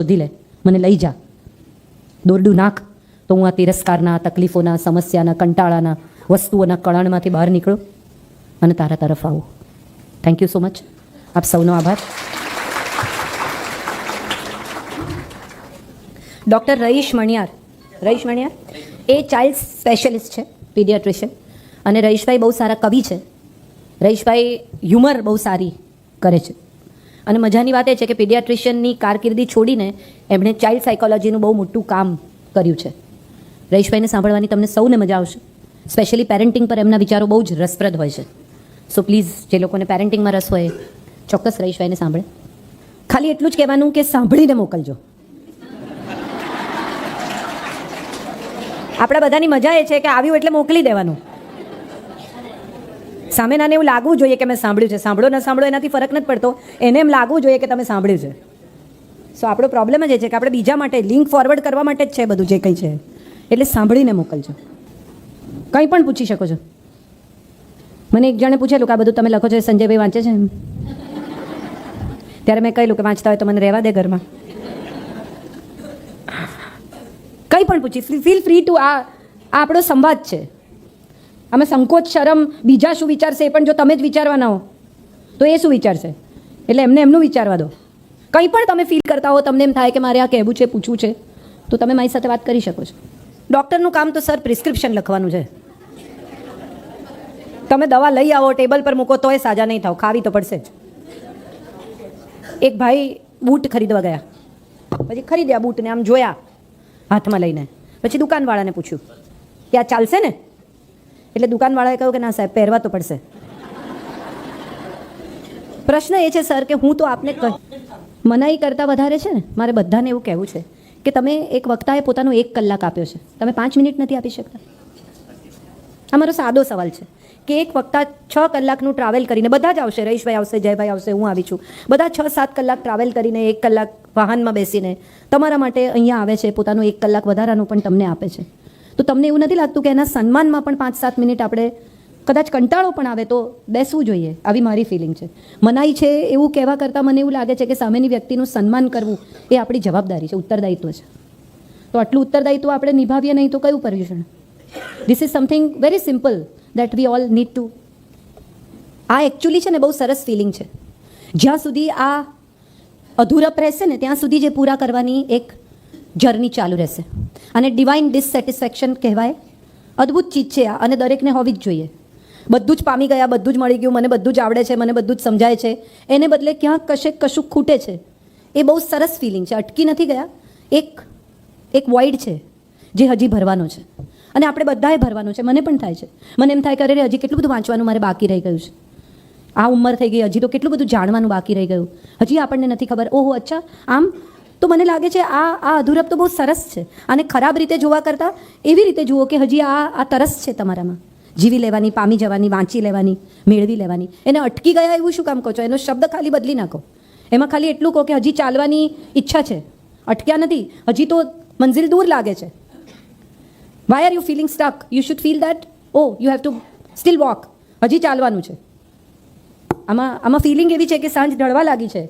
શોધી લે, મને લઈ જા, દોરડું નાખ, તો હું આ તિરસ્કારના, તકલીફોના, સમસ્યાના, કંટાળાના, વસ્તુઓના કળણમાંથી બહાર નીકળું અને તારા તરફ આવું. Thank you so much. આપ સૌનો આભાર. ડૉક્ટર રઈશ મણિયાર એ ચાઇલ્ડ સ્પેશિયલિસ્ટ છે, પીડિયાટ્રિશિયન, અને રઈશભાઈ બહુ સારા કવિ છે. રઈશભાઈ હ્યુમર બહુ સારી કરે છે. અને મજાની વાત એ છે કે પીડિયાટ્રિશિયનની કારકિર્દી છોડીને એમણે ચાઇલ્ડ સાયકોલોજીનું બહુ મોટું કામ કર્યું છે. રઈશભાઈને સાંભળવાની તમને સૌને મજા આવશે. સ્પેશિયલી પેરેન્ટિંગ પર એમના વિચારો બહુ જ રસપ્રદ હોય છે. સો પ્લીઝ, જે લોકોને પેરેન્ટિંગમાં રસ હોય ચોક્કસ રઈશભાઈને સાંભળે. ખાલી એટલું જ કહેવાનું કે સાંભળીને મોકલજો. આપણા બધાની મજા એ છે કે આવ્યું એટલે મોકલી દેવાનું. સામેનાને એવું લાગવું જોઈએ કે મેં સાંભળ્યું છે. સાંભળો ન સાંભળો એનાથી ફરક નથી પડતો, એને એમ લાગવું જોઈએ કે તમે સાંભળ્યું છે. સો આપણો પ્રોબ્લેમ જ એ છે કે આપણે બીજા માટે લિંક ફોરવર્ડ કરવા માટે જ છે બધું જે કંઈ છે. એટલે સાંભળીને મોકલજો. કંઈ પણ પૂછી શકો છો. મને એક જણે પૂછેલું કે આ બધું તમે લખો છો સંજયભાઈ વાંચે છે? ત્યારે મેં કહેલું કે વાંચતા હોય તો મને રહેવા દે ઘરમાં. કંઈ પણ પૂછી, ફીલ ફ્રી ટુ. આ આપણો સંવાદ છે. આમાં સંકોચ, શરમ, બીજા શું વિચારશે એ પણ જો તમે જ વિચારવાના હો તો એ શું વિચારશે? એટલે એમને એમનું વિચારવા દો. કંઈ પણ તમે ફીલ કરતા હો, તમને એમ થાય કે મારે આ કહેવું છે, પૂછવું છે, તો તમે મારી સાથે વાત કરી શકો છો. ડૉક્ટરનું કામ તો સર પ્રિસ્ક્રિપ્શન લખવાનું છે. તમે દવા લઈ આવો, ટેબલ પર મૂકો તોય સાજા નહીં થાવ, ખાવી તો પડશે જ. એક ભાઈ બૂટ ખરીદવા ગયા, પછી ખરીદ્યા બૂટને, આમ જોયા હાથમાં લઈને, પછી દુકાનવાળાને પૂછ્યું કે આ ચાલશે ને? એટલે દુકાનવાળાએ કહ્યું કે ના સાહેબ, પહેરવા તો પડશે. પ્રશ્ન એ છે સર કે હું તો આપને મનાઈ કરતાં વધારે છે ને, મારે બધાને એવું કહેવું છે કે તમે એક વક્તાએ પોતાનો 1 કલાક આપ્યો છે, તમે 5 મિનિટ નથી આપી શકતા? આ મારો સાદો સવાલ છે કે એક વક્તા 6 કલાકનું ટ્રાવેલ કરીને, બધા જ આવશે, રઈશભાઈ આવશે, જયભાઈ આવશે, હું આવી છું, બધા 6-7 કલાક ટ્રાવેલ કરીને 1 કલાક વાહનમાં બેસીને તમારા માટે અહીંયા આવે છે, પોતાનું 1 કલાક વધારાનું પણ તમને આપે છે. તો તમને એવું નથી લાગતું કે એના સન્માનમાં પણ 5-7 મિનિટ આપણે, કદાચ કંટાળો પણ આવે તો બેસવું જોઈએ? આવી મારી ફિલિંગ છે. મનાઈ છે એવું કહેવા કરતાં મને એવું લાગે છે કે સામેની વ્યક્તિનું સન્માન કરવું એ આપણી જવાબદારી છે, ઉત્તરદાયિત્વ છે. તો આટલું ઉત્તરદાયિત્વ આપણે નિભાવીએ નહીં તો કયું Paryushan? This is something very simple that we all need to. આ એકચ્યુઅલી છે ને બહુ સરસ ફિલિંગ છે. જ્યાં સુધી આ અધૂરપ રહેશે ને ત્યાં સુધી જે પૂરા કરવાની એક જર્ની ચાલુ રહેશે. અને ડિવાઇન ડિસસેટિસ્ફેક્શન કહેવાય. અદ્ભુત ચીજ છે આ, અને દરેકને હોવી જ જોઈએ. બધું જ પામી ગયા, બધું જ મળી ગયું, મને બધું જ આવડે છે, મને બધું જ સમજાય છે, એને બદલે ક્યાંક કશુંક ખૂટે છે. એ બહુ સરસ ફિલિંગ છે. અટકી નથી ગયા. એક વોઇડ છે જે હજી ભરવાનો છે, અને આપણે બધાએ ભરવાનું છે. મને પણ થાય છે. મને એમ થાય કે અરે હજી કેટલું બધું વાંચવાનું મારે બાકી રહી ગયું છે. આ ઉંમર થઈ ગઈ, હજી તો કેટલું બધું જાણવાનું બાકી રહી ગયું, હજી આપણને નથી ખબર. ઓહો, અચ્છા આમ. તો મને લાગે છે આ અધૂરપ તો બહુ સરસ છે. અને ખરાબ રીતે જોવા કરતાં એવી રીતે જુઓ કે હજી આ તરસ છે તમારામાં, જીવી લેવાની, પામી જવાની, વાંચી લેવાની, મેળવી લેવાની. એને અટકી ગયા એવું શું કામ કહો છો? એનો શબ્દ ખાલી બદલી નાખો. એમાં ખાલી એટલું કહો કે હજી ચાલવાની ઈચ્છા છે, અટક્યા નથી, હજી તો મંઝિલ દૂર લાગે છે. Why are you feeling stuck? You should feel that oh you have to still walk. હજી ચાલવાનું છે. આમાં ફિલિંગ એવી છે કે સાંજ ઢળવા લાગી છે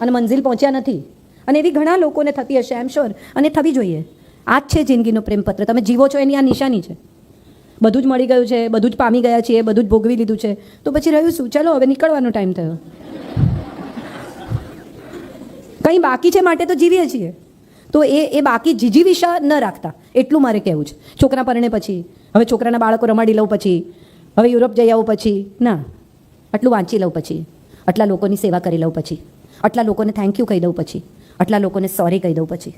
અને મંઝિલ પહોંચ્યા નથી. અને એવી ઘણા લોકોને થતી હશે, આઈ એમ શ્યોર, અને થવી જોઈએ. આ જ છે જિંદગીનો પ્રેમપત્ર. તમે જીવો છો એની આ નિશાની છે. બધું જ મળી ગયું છે, બધું જ પામી ગયા છીએ, બધું જ ભોગવી લીધું છે, તો પછી રહ્યું શું? ચલો હવે નીકળવાનો ટાઈમ થયો. કંઈ બાકી છે માટે તો જીવીએ છીએ. તો એ બાકી જીજીવિષા ન રાખતા, એટલું મારે કહેવું છે. છોકરા પરણે પછી, હવે છોકરાના બાળકો રમાડી લઉં પછી, હવે યુરોપ જઈ આવું પછી, ના, આટલું વાંચી લઉં પછી, આટલા લોકોની સેવા કરી લઉં પછી, આટલા લોકોને થેન્ક યુ કહી દઉં પછી, આટલા લોકોને સોરી કહી દઉં પછી.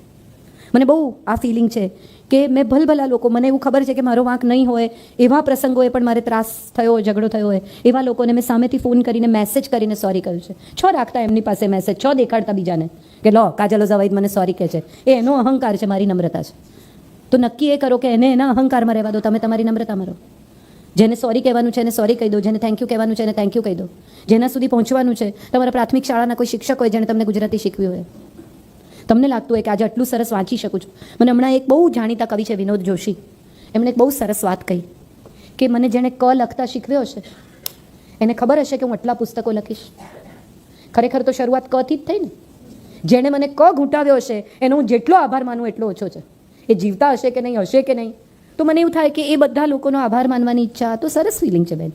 મને બહુ આ ફિલિંગ છે કે મેં ભલભલા લોકો, મને એવું ખબર છે કે મારો વાંક નહીં હોય, એવા પ્રસંગોએ પણ મારે ત્રાસ થયો હોય, ઝઘડો થયો હોય, એવા લોકોને મેં સામેથી ફોન કરીને, મેસેજ કરીને સોરી કહ્યું છે. છ રાખતા એમની પાસે મેસેજ, છ દેખાડતા બીજાને કે લો કાજલો જવાઈ મને સોરી કહે છે. એ એનો અહંકાર છે, મારી નમ્રતા છે. તો નક્કી એ કરો કે એને એના અહંકારમાં રહેવા દો, તમે તમારી નમ્રતામાં રહો. જેને સોરી કહેવાનું છે એને સોરી કહી દો, જેને થેન્ક યુ કહેવાનું છે એને થેન્ક યુ કહી દો. જેના સુધી પહોંચવાનું છે, તમારા પ્રાથમિક શાળાના કોઈ શિક્ષક હોય જેણે તમને ગુજરાતી શીખવી હોય, તમને લાગતું હોય કે આજે આટલું સરસ વાંચી શકું છું. મને હમણાં એક બહુ જાણીતા કવિ છે વિનોદ જોશી, એમણે એક બહુ સરસ વાત કહી કે મને જેણે ક લખતા શીખવ્યો હશે એને ખબર હશે કે હું આટલા પુસ્તકો લખીશ. ખરેખર તો શરૂઆત ક થી જ થઈ ને. જેણે મને ક ઘૂંટાવ્યો હશે એનો હું જેટલો આભાર માનું એટલો ઓછો છે. એ જીવતા હશે કે નહીં, હશે કે નહીં, તો મને એવું થાય કે એ બધા લોકોનો આભાર માનવાની ઈચ્છા તો સરસ ફિલિંગ છે બેન.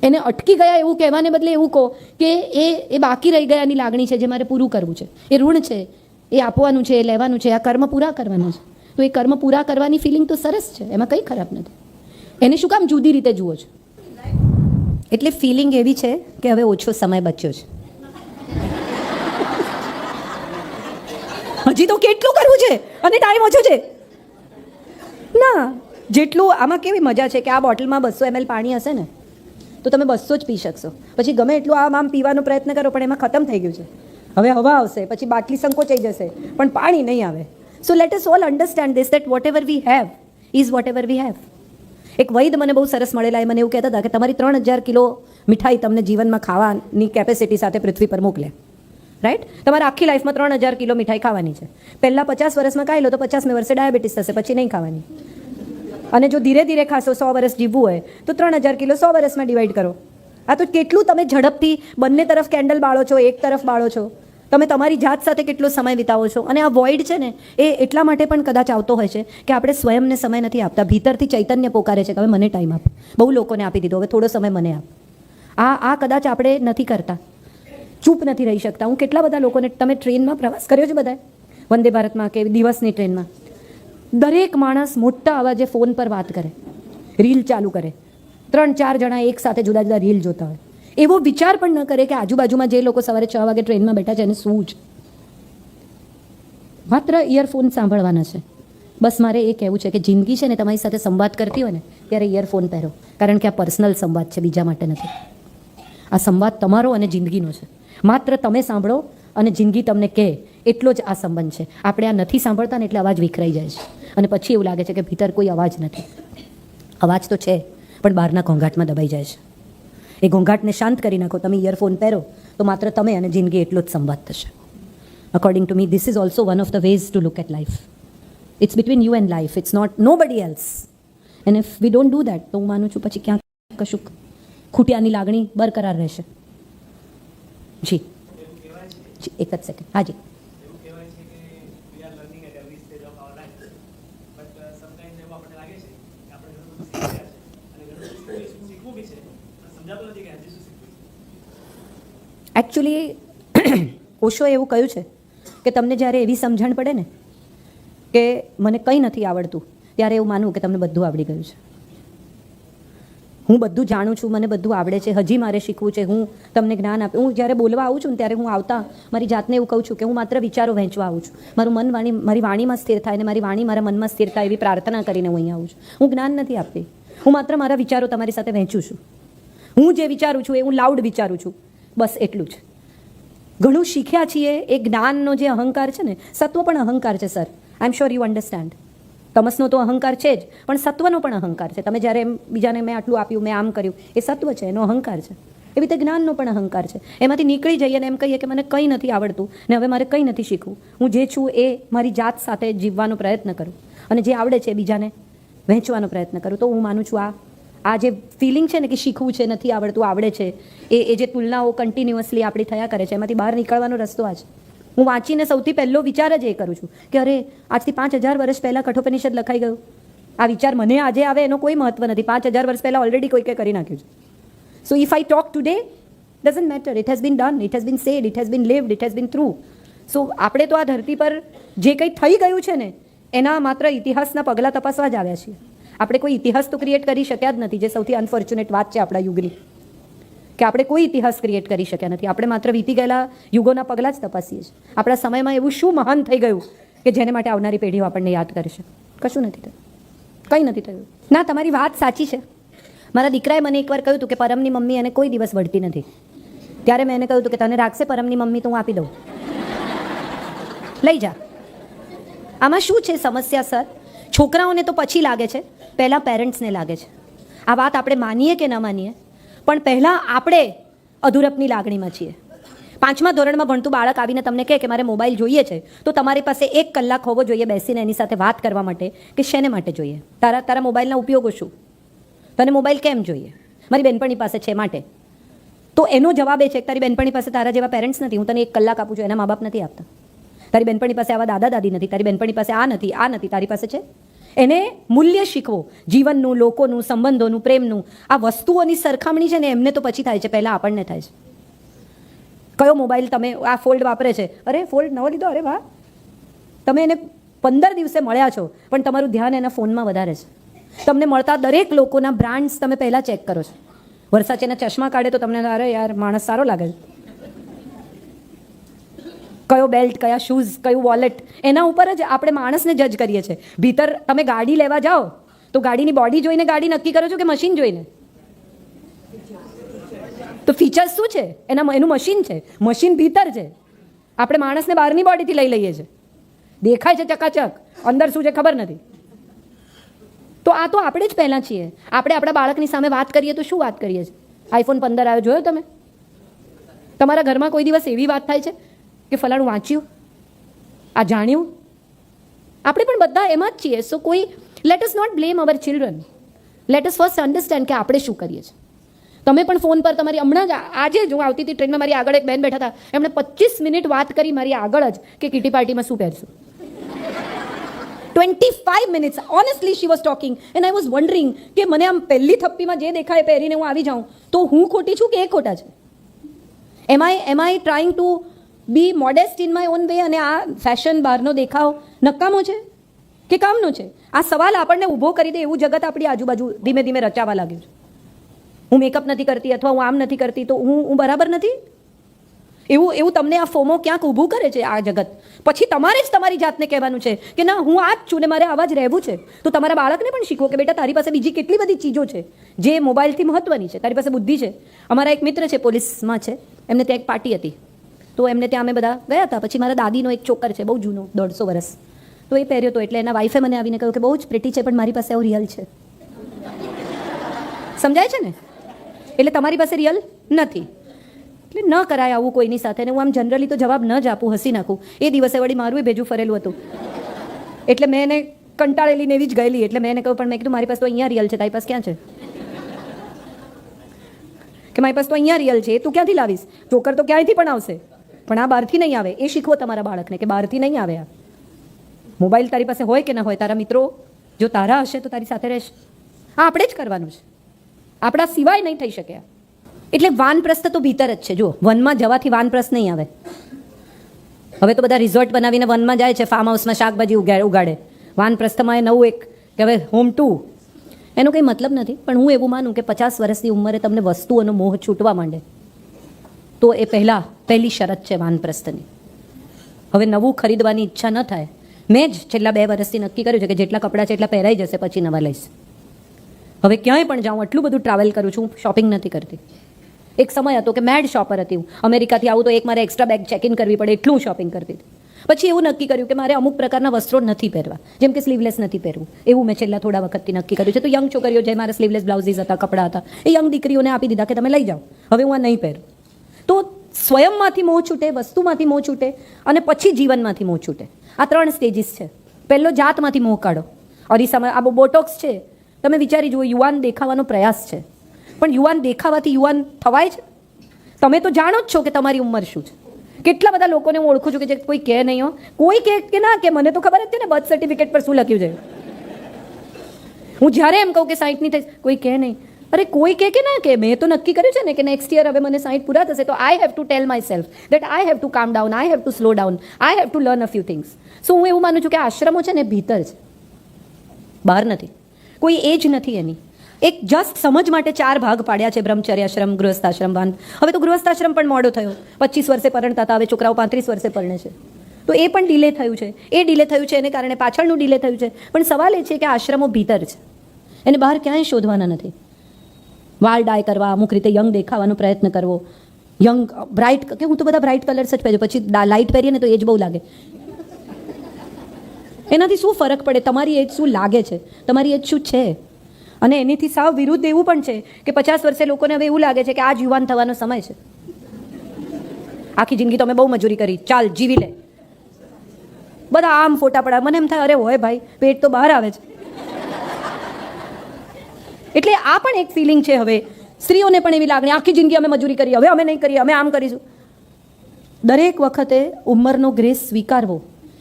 એને અટકી ગયા એવું કહેવાને બદલે એવું કહો કે એ બાકી રહી ગયાની લાગણી છે જે મારે પૂરું કરવું છે. એ ઋણ છે, એ આપવાનું છે, એ લેવાનું છે, આ કર્મ પૂરા કરવાના છે. તો એ કર્મ પૂરા કરવાની ફિલિંગ તો સરસ છે, એમાં કંઈ ખરાબ નથી. એને શું કામ જુદી રીતે જુઓ છો? એટલે ફિલિંગ એવી છે કે હવે ઓછો સમય બચ્યો છે. હજી તો કેટલું કરવું છે અને ટાઈમ ઓછો છે. ના, જેટલું આમાં કેવી મજા છે કે આ બોટલમાં 200 ml પાણી હશે ને તો તમે 200 જ પી શકશો. પછી ગમે એટલું આમ પીવાનો પ્રયત્ન કરો પણ એમાં ખતમ થઈ ગયું છે. હવે હવા આવશે, પછી બાટલી સંકોચાઈ જશે, પણ પાણી નહીં આવે. So let us all understand this that vote ever we have is what ever we have. એક વૈદ મને બહુ સરસ મળેલા, એ મને એવું કહેતા હતા કે તમારી 3000 કિલો મીઠાઈ તમને જીવનમાં ખાવાની કેપેસિટી સાથે પૃથ્વી પર મોકલે. રાઈટ? તમારે આખી લાઈફમાં 3000 કિલો મીઠાઈ ખાવાની છે. પહેલાં 50 વર્ષમાં ખાઈ લો તો 50મે વર્ષે ડાયાબિટીસ થશે, પછી નહીં ખાવાની. અને જો ધીરે ધીરે ખાશો, 100 વર્ષ જીવવું હોય તો 3000 કિલો 100 વર્ષમાં ડિવાઈડ કરો. આ તો કેટલું તમે ઝડપથી બંને તરફ કેન્ડલ બાળો છો, એક તરફ બાળો છો. તમે તમારી જાત સાથે કેટલો સમય વિતાવો છો. અને આ વોઇડ છે ને એ એટલા માટે પણ કદાચ આવતો હોય છે કે આપણે સ્વયંને સમય નથી આપતા. ભીતરથી ચૈતન્ય પોકારે છે કે હવે મને ટાઈમ આપ. બહુ લોકોને આપી દીધો, હવે થોડો સમય મને આપ. આ કદાચ આપણે નથી કરતા, ચૂપ નથી રહી શકતા. હું કેટલા બધા લોકોને, તમે ટ્રેનમાં પ્રવાસ કર્યો છે બધાએ, વંદે ભારતમાં કે દિવસની ટ્રેનમાં, દરેક માણસ મોટા અવાજે ફોન પર વાત કરે, રીલ ચાલુ કરે, 3-4 જણા એક સાથે જુદા જુદા રીલ જોતા હોય. એવો વિચાર પણ ન કરે કે આજુબાજુમાં જે લોકો સવારે 6 વાગે ટ્રેનમાં બેઠા છે એને શું છે. માત્ર ઇયરફોન સાંભળવાના છે. બસ મારે એ કહેવું છે કે જિંદગી છે ને તમારી સાથે સંવાદ કરતી હોય ને ત્યારે ઇયરફોન પહેરો, કારણ કે આ પર્સનલ સંવાદ છે, બીજા માટે નથી. આ સંવાદ તમારો અને જિંદગીનો છે. માત્ર તમે સાંભળો અને જિંદગી તમને કહે એટલો જ આ સંબંધ છે. આપણે આ નથી સાંભળતા ને એટલે અવાજ વિખરાઈ જાય છે અને પછી એવું લાગે છે કે ભીતર કોઈ અવાજ નથી. અવાજ તો છે પણ બહારના ઘોંઘાટમાં દબાઈ જાય છે. એ ઘોંઘાટને શાંત કરી નાખો, તમે ઇયરફોન પહેરો તો માત્ર તમે અને જિંદગી એટલો જ સંવાદ થશે. According to me this is also one of the ways to look at life. It's between you and life, it's not nobody else. And if we don't do that તો હું માનું છું પછી ક્યાંક કશું ખૂટ્યાની લાગણી બરકરાર રહેશે. જી એક જ સેકન્ડ. હાજી. એકચ્યુઅલી ઓશોએ એવું કહ્યું છે કે તમને જ્યારે એવી સમજણ પડે ને કે મને કંઈ નથી આવડતું, ત્યારે એવું માનવું કે તમને બધું આવડી ગયું છે. હું બધું જાણું છું, મને બધું આવડે છે, હજી મારે શીખવું છે, હું તમને જ્ઞાન આપું. હું જ્યારે બોલવા આવું છું ને ત્યારે હું આવતા મારી જાતને એવું કહું છું કે હું માત્ર વિચારો વહેંચવા આવું છું. મારું મન મારી વાણીમાં સ્થિર થાય અને મારી વાણી મારા મનમાં સ્થિર થાય એવી પ્રાર્થના કરીને હું અહીંયા આવું છું. હું જ્ઞાન નથી આપતી, હું માત્ર મારા વિચારો તમારી સાથે વહેંચું છું. હું જે વિચારું છું એ હું લાઉડ વિચારું છું, બસ એટલું જ. ઘણું શીખ્યા છીએ. એ જ્ઞાનનો જે અહંકાર છે ને, સત્વ પણ અહંકાર છે sir. I am sure you understand. તમસનો તો અહંકાર છે જ, પણ સત્વનો પણ અહંકાર છે. તમે જ્યારે બીજાને મેં આટલું આપ્યું, મેં આમ કર્યું, એ સત્વ છે, એનો અહંકાર છે. એવી રીતે જ્ઞાનનો પણ અહંકાર છે. એમાંથી નીકળી જઈએ અને એમ કહીએ કે મને કંઈ નથી આવડતું ને હવે મારે કંઈ નથી શીખવું. હું જે છું એ મારી જાત સાથે જીવવાનો પ્રયત્ન કરું અને જે આવડે છે બીજાને વહેંચવાનો પ્રયત્ન કરું. તો હું માનું છું આ જે ફિલિંગ છે ને કે શીખવું છે, નથી આવડતું, આવડે છે, એ જે તુલનાઓ કન્ટિન્યુઅસલી આપણી થયા કરે છે, એમાંથી બહાર નીકળવાનો રસ્તો આ છે. હું વાંચીને સૌથી પહેલો વિચાર જ એ કરું છું કે અરે આજથી 5000 વર્ષ પહેલાં કઠોપનિષદ લખાઈ ગયું. આ વિચાર મને આજે આવે એનો કોઈ મહત્વ નથી. 5000 વર્ષ પહેલાં ઓલરેડી કોઈકે કરી નાખ્યું છે. So if I talk today doesn't matter. It has been done, it has been said, it has been lived, it has been through. So આપણે તો આ ધરતી પર જે કંઈ થઈ ગયું છે ને એના માત્ર ઇતિહાસના પગલાં તપાસવા જ આવ્યા છીએ. આપણે કોઈ ઇતિહાસ તો ક્રિએટ કરી શક્યા જ નથી, જે સૌથી અનફોર્ચ્યુનેટ વાત છે આપણા યુગની, કે આપણે કોઈ ઇતિહાસ ક્રિએટ કરી શક્યા નથી. આપણે માત્ર વીતી ગયેલા યુગોના પગલાં જ તપાસીએ છીએ. આપણા સમયમાં એવું શું મહાન થઈ ગયું કે જેને માટે આવનારી પેઢીઓ આપણને યાદ કરશે? કશું નથી થયું, કંઈ નથી થયું. ના, તમારી વાત સાચી છે. મારા દીકરાએ મને એકવાર કહ્યું હતું કે પરમની મમ્મી એને કોઈ દિવસ વળતી નથી. ત્યારે મેં એને કહ્યું હતું કે તને રાખશે પરમની મમ્મી તો હું આપી દઉં, લઈ જા. આમાં શું છે સમસ્યા સર? છોકરાઓને તો પછી લાગે છે, પહેલાં પેરેન્ટ્સને લાગે છે. આ વાત આપણે માનીએ કે ન માનીએ, પણ પહેલાં આપણે અધૂરપની લાગણીમાં છીએ. 5મા ધોરણમાં ભણતું બાળક આવીને તમને કહે કે મારે મોબાઈલ જોઈએ છે, તો તમારી પાસે 1 કલાક હોવો જોઈએ બેસીને એની સાથે વાત કરવા માટે કે શેને માટે જોઈએ, તારા મોબાઈલના ઉપયોગો શું, તને મોબાઈલ કેમ જોઈએ, મારી બહેનપણી પાસે છે માટે. તો એનો જવાબ એ છે કે તારી બેનપણી પાસે તારા જેવા પેરેન્ટ્સ નથી, હું તને 1 કલાક આપું છું, એના મા બાપ નથી આપતા. તારી બેનપણી પાસે આવા દાદા દાદી નથી, તારી બેનપણી પાસે આ નથી, તારી પાસે છે. એને મૂલ્ય શીખવો, જીવનનું, લોકોનું, સંબંધોનું, પ્રેમનું. આ વસ્તુઓની સરખામણી છે ને એમને તો પછી થાય છે, પહેલાં આપણને થાય છે. કયો મોબાઈલ તમે આ ફોલ્ડ વાપરે છે, અરે ફોલ્ડ નવો લીધો, અરે વાહ. તમે એને 15 દિવસે મળ્યા છો પણ તમારું ધ્યાન એના ફોનમાં વધારે છે. તમને મળતા દરેક લોકોના બ્રાન્ડ્સ તમે પહેલાં ચેક કરો છો. વર્સાચેના ચશ્મા કાઢે તો તમને અરે યાર માણસ સારો લાગે છે. કયો બેલ્ટ, કયા શૂઝ, કયું વોલેટ, એના ઉપર જ આપણે માણસને જજ કરીએ છીએ. ભીતર તમે ગાડી લેવા જાઓ તો ગાડીની બોડી જોઈને ગાડી નક્કી કરો છો કે મશીન જોઈને? તો ફીચર્સ શું છે એનું? મશીન છે, મશીન ભીતર છે. આપણે માણસને બહારની બોડીથી લઈ લઈએ છીએ, દેખાય છે ચકાચક, અંદર શું છે ખબર નથી. તો આ તો આપણે જ પહેલાં છીએ. આપણે આપણા બાળકની સામે વાત કરીએ તો શું વાત કરીએ છીએ? iPhone 15 આવ્યો, જોયો તમે? તમારા ઘરમાં કોઈ દિવસ એવી વાત થાય છે કે ફલાણું વાંચ્યું, આ જાણ્યું? આપણે પણ બધા એમાં જ છીએ. સો કોઈ let us not blame our children, let us first understand કે આપણે શું કરીએ છીએ. તમે પણ ફોન પર તમારી હમણાં જ આજે જ હું આવતી હતી ટ્રેનમાં, મારી આગળ એક બેન બેઠા હતા, એમણે 25 મિનિટ વાત કરી મારી આગળ જ કે કિટી પાર્ટીમાં શું પહેરશું. 25 minutes honestly she was talking and I was wondering કે મને આમ પહેલી થપ્પીમાં જે દેખાય પહેરીને હું આવી જાઉં તો હું ખોટી છું કે એ ખોટા છે? Am I trying to be modest in my own way? અને આ ફેશન, બહારનો દેખાવ નકામો છે કે કામનો છે? આ સવાલ આપણને ઊભો કરી દે એવું જગત આપણી આજુબાજુ ધીમે ધીમે રચાવા લાગ્યું છે. હું મેકઅપ નથી કરતી અથવા હું આમ નથી કરતી તો હું બરાબર નથી? એવું તમને આ ફોમો ક્યાંક ઊભું કરે છે આ જગત. પછી તમારે જ તમારી જાતને કહેવાનું છે કે ના, હું આ જ છું ને મારે આવા જ રહેવું છે. તો તમારા બાળકને પણ શીખવો કે બેટા તારી પાસે બીજી કેટલી બધી ચીજો છે જે મોબાઈલથી મહત્વની છે. તારી પાસે બુદ્ધિ છે. અમારા એક મિત્ર છે, પોલીસમાં છે, એમને ત્યાં એક પાર્ટી હતી તો એમને ત્યાં અમે બધા ગયા હતા. પછી મારા દાદીનો એક ચોકર છે, બહુ જૂનો, 150 વર્ષ, તો એ પહેર્યો હતો. એટલે એના વાઈફે મને આવીને કહ્યું કે બહુ જ પ્રેટી છે પણ મારી પાસે આવું રિયલ છે. સમજાય છે ને? એટલે તમારી પાસે રિયલ નથી. એટલે ન કરાય આવું કોઈની સાથે. ને હું આમ જનરલી તો જવાબ ન જ આપું, હસી નાખું. એ દિવસે વળી મારું ભેજું ફરેલું હતું એટલે મેં એને કંટાળેલીને એવી જ ગયેલી. એટલે મેં એને કહ્યું, પણ મેં કીધું મારી પાસે તો અહીંયા રિયલ છે, તારી પાસે ક્યાં છે? કે મારી પાસે તો અહીંયા રિયલ છે, તું ક્યાંથી લાવીશ? ચોકર તો ક્યાંયથી પણ આવશે પણ આ બહારથી નહીં આવે. એ શીખવો તમારા બાળકને કે બહારથી નહીં આવે. આ મોબાઈલ તારી પાસે હોય કે ન હોય, તારા મિત્રો જો તારા હશે તો તારી સાથે રહેશે. આ આપણે જ કરવાનું છે, આપણા સિવાય નહીં થઈ શકે. એટલે વાનપ્રસ્થ તો ભીતર જ છે. જો વનમાં જવાથી વાનપ્રસ્થ નહીં આવે. હવે તો બધા રિઝોર્ટ બનાવીને વનમાં જાય છે, ફાર્મ હાઉસમાં શાકભાજી ઉગાડે. વાનપ્રસ્થમાં એ નવું એક કે હવે હોમ 2, એનો કંઈ મતલબ નથી. પણ હું એવું માનું કે 50 વર્ષની ઉંમરે તમને વસ્તુઓનો મોહ છૂટવા માંડે તો એ પહેલી શરત છે વાનપ્રસ્થની. હવે નવું ખરીદવાની ઈચ્છા ન થાય. મેં જ છેલ્લા 2 વર્ષથી નક્કી કર્યું છે કે જેટલા કપડાં છે એટલા પહેરાઈ જશે, પછી નવા લઈશ. હવે ક્યાંય પણ જાઉં, આટલું બધું ટ્રાવેલ કરું છું, શોપિંગ નથી કરતી. એક સમય હતો કે મેડ શોપર હતી હું. અમેરિકાથી આવું તો એક મારે એક્સ્ટ્રા બેગ ચેક ઇન કરવી પડે એટલું શોપિંગ કરતી હતી. પછી એવું નક્કી કર્યું કે મારે અમુક પ્રકારના વસ્ત્રો નથી પહેરવા, જેમ કે સ્લીવલેસ નથી પહેરવું. એવું મેં છેલ્લા થોડા વખતથી નક્કી કર્યું છે. તો યંગ છોકરીઓ જે મારા સ્લીવલેસ બ્લાઉઝીસ હતા, કપડાં હતા, એ યંગ દીકરીઓને આપી દીધા કે તમે લઈ જાઓ, હવે હું આ નહીં પહેરું. તો સ્વયંમાંથી મોહ છૂટે, વસ્તુમાંથી મોહ છૂટે અને પછી જીવનમાંથી મોહ છૂટે. આ 3 સ્ટેજીસ છે. પહેલો જાતમાંથી મોહ કાઢો. અરીસામાં આ બોટોક્સ છે, તમે વિચારી જુઓ, યુવાન દેખાવાનો પ્રયાસ છે. પણ યુવાન દેખાવાથી યુવાન થવાય છે? તમે તો જાણો જ છો કે તમારી ઉંમર શું છે. કેટલા બધા લોકોને હું ઓળખું છું કે જે કોઈ કહે નહીં હો, કોઈ કહે કે ના કે મને તો ખબર જ છે ને બર્થ સર્ટિફિકેટ પર શું લખ્યું છે. હું જ્યારે એમ કહું કે 60ની થઈશ, કોઈ કહે નહીં. અરે કોઈ કહે કે ના કે મેં તો નક્કી કર્યું છે ને કે નેક્સ્ટ યર હવે મને 60 પૂરા થશે, તો I have to tell myself that I have to calm down, I have to slow down, I have to learn a few things. So હું એવું માનું છું કે આશ્રમો છે ને ભીતર છે, બહાર નથી. કોઈ એજ નથી એની. એક જસ્ટ સમજ માટે 4 ભાગ પાડ્યા છે, બ્રહ્મચર્યાશ્રમ, ગૃહસ્થાશ્રમ, વાન. હવે તો ગૃહસ્થાશ્રમ પણ મોડો થયો. 25 વર્ષે પરણતા હતા, હવે છોકરાઓ 35 વર્ષે પરણે છે. તો એ પણ ડિલે થયું છે. એ ડિલે થયું છે એને કારણે પાછળનું ડિલે થયું છે. પણ સવાલ એ છે કે આશ્રમો ભીતર છે, એને બહાર ક્યાંય શોધવાના નથી. વાળ ડાય કરવા, અમુક રીતે યંગ દેખાવાનો પ્રયત્ન કરવો, યંગ બ્રાઇટ, કે હું તો બધા બ્રાઇટ કલર્સ જ પહેરું, પછી લાઇટ પહેરીએ ને તો એજ બહુ લાગે. એનાથી શું ફરક પડે? તમારી એજ શું લાગે છે, તમારી એજ શું છે? અને એનીથી સાવ વિરુદ્ધ એવું પણ છે કે 50 વર્ષે લોકોને હવે એવું લાગે છે કે આ જ યુવાન થવાનો સમય છે. આખી જિંદગી તો અમે બહુ મજૂરી કરી, ચાલ જીવી લે. બધા આમ ફોટા પડા. મને એમ થાય અરે હોય ભાઈ, પેટ તો બહાર આવે છે. એટલે આ પણ એક ફિલિંગ છે હવે સ્ત્રીઓને પણ એવી લાગણી, આખી જિંદગી અમે મજૂરી કરી, હવે અમે નહીં કરીએ, અમે આમ કરીશું. દરેક વખતે ઉંમરનો ગ્રેસ સ્વીકારવો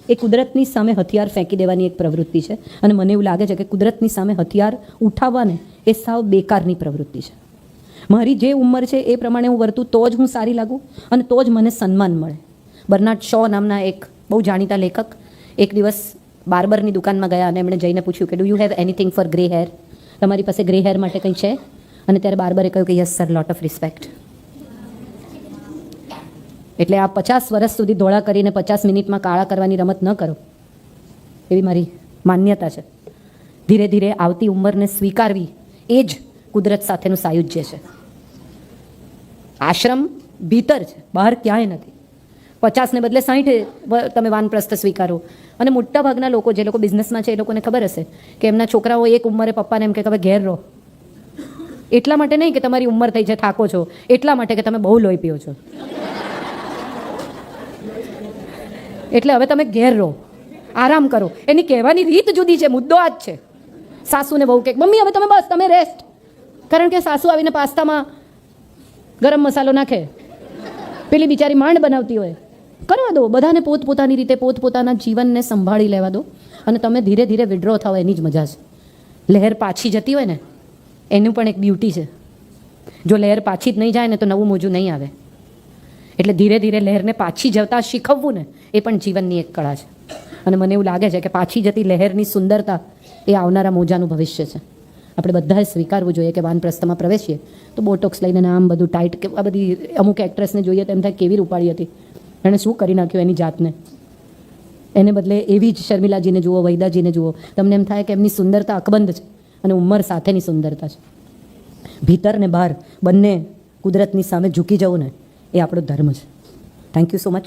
એ કુદરતની સામે હથિયાર ફેંકી દેવાની એક પ્રવૃત્તિ છે. અને મને એવું લાગે છે કે કુદરતની સામે હથિયાર ઉઠાવવાને એ સાવ બેકારની પ્રવૃત્તિ છે. મારી જે ઉંમર છે એ પ્રમાણે હું વર્તું તો જ હું સારી લાગું અને તો જ મને સન્માન મળે. બર્નાર્ડ શો નામના એક બહુ જાણીતા લેખક એક દિવસ બાર્બરની દુકાનમાં ગયા અને એમણે જઈને પૂછ્યું કે do you have anything four grey hair? તમારી પાસે ગ્રે હેર માટે કંઈ છે? અને ત્યારે બાર્બરે કહ્યું કે yes sir, lot of respect. એટલે આ 50 વર્ષ સુધી ધોળા કરીને 50 મિનિટમાં કાળા કરવાની રમત ન કરો, એવી મારી માન્યતા છે. ધીરે ધીરે આવતી ઉંમરને સ્વીકારવી એ જ કુદરત સાથેનું સાયુજ્ય છે. આશ્રમ ભીતર છે, બહાર ક્યાંય નથી. 50ને બદલે 60 તમે વાનપ્રસ્થ સ્વીકારો. અને મોટાભાગના લોકો, જે લોકો બિઝનેસમાં છે, એ લોકોને ખબર હશે કે એમના છોકરાઓ એક ઉંમરે પપ્પાને એમ કે હવે ઘેર રહો. એટલા માટે નહીં કે તમારી ઉંમર થઈ છે, થાકો છો, એટલા માટે કે તમે બહુ લોહી પીઓ છો. એટલે હવે તમે ઘેર રહો, આરામ કરો. એની કહેવાની રીત જુદી છે, મુદ્દો આ જ છે. સાસુને બહુ કે મમ્મી હવે તમે બસ, તમે રેસ્ટ. કારણ કે સાસુ આવીને પાસ્તામાં ગરમ મસાલો નાખે, પેલી બિચારી માંડ બનાવતી હોય. કરવા દો બધાને પોતપોતાની રીતે પોતપોતાના જીવનને સંભાળી લેવા દો અને તમે ધીરે ધીરે વિડ્રો થાવ, એની જ મજા છે. લહેર પાછી જતી હોય ને એનું પણ એક બ્યુટી છે. જો લહેર પાછી જ નહીં જાય ને તો નવું મોજું નહીં આવે. એટલે ધીરે ધીરે લહેરને પાછી જતા શીખવવું ને એ પણ જીવનની એક કળા છે. અને મને એવું લાગે છે કે પાછી જતી લહેરની સુંદરતા એ આવનારા મોજાનું ભવિષ્ય છે. આપણે બધાએ સ્વીકારવું જોઈએ કે વાનપ્રસ્થમાં પ્રવેશીએ તો બોટોક્સ લઈને આમ બધું ટાઈટ કે આ બધી અમુક એક્ટ્રેસને જોઈએ તો એમ થાય કેવી રૂપાળી હતી, એણે શું કરી નાખ્યું એની જાતને. એને બદલે એવી જ શર્મિલાજીને જુઓ, વૈદાજીને જુઓ, તમને એમ થાય કે એમની સુંદરતા અકબંધ છે અને ઉંમર સાથેની સુંદરતા છે. ભીતર ને બહાર બંને કુદરતની સામે ઝૂકી જવું ને એ આપણો ધર્મ છે. Thank you so much.